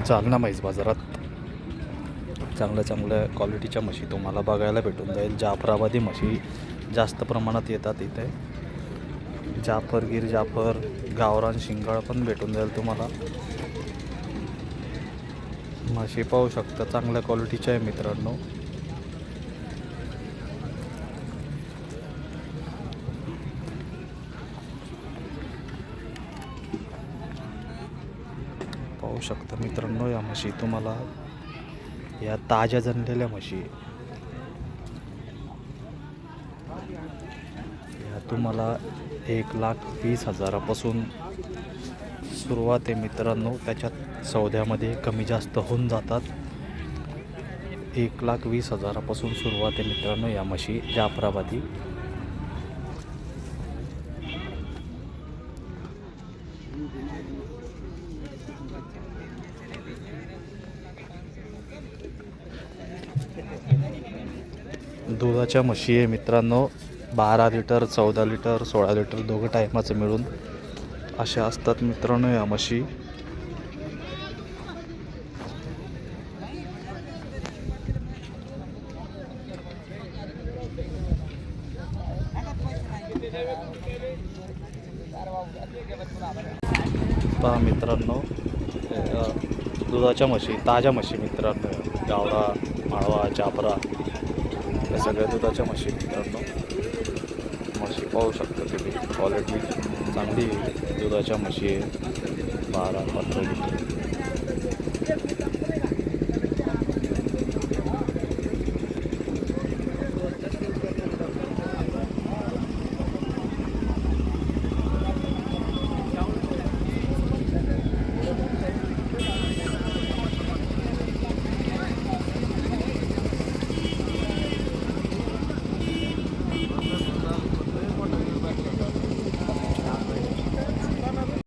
जालना म्हैस बाजारात चांगल्या क्वालिटीच्या म्हशी तुम्हाला बघायला भेटून जाईल। जाफराबादी म्हशी जास्त प्रमाणात येतात इथे। जाफर, गिर जाफर, गावरान शिंगाळ पण भेटून जाईल तुम्हाला। म्हशी पाहू शकता चांगल्या क्वालिटीच्या आहे मित्रांनो। पाहू शकता मित्रांनो, या म्हशी तुम्हाला या ताज्या जनलेल्या म्हशी या तुम्हाला 1,20,000पासून सुरुवात आहे मित्रांनो। त्याच्यात सौद्यामध्ये कमी जास्त होऊन जातात। 1,20,000पासून सुरुवात आहे मित्रांनो या म्हशी जाफराबादी। दुधाच्या म्हशी आहे मित्रांनो। 12 लिटर, 14 लिटर, 16 लिटर दोघं टायमाचं मिळून अशा असतात मित्रांनो या म्हशी। पहा मित्रांनो, दुधाच्या म्हशी, ताज्या म्हशी मित्रांनो। गावरा, माळवा, जाफरा या सगळ्या दुधाच्या म्हशी मित्रांनो। म्हशी पाहू शकता तुम्ही, क्वालिटी चांगली दुधाच्या म्हशी आहे। 12-15 लिटर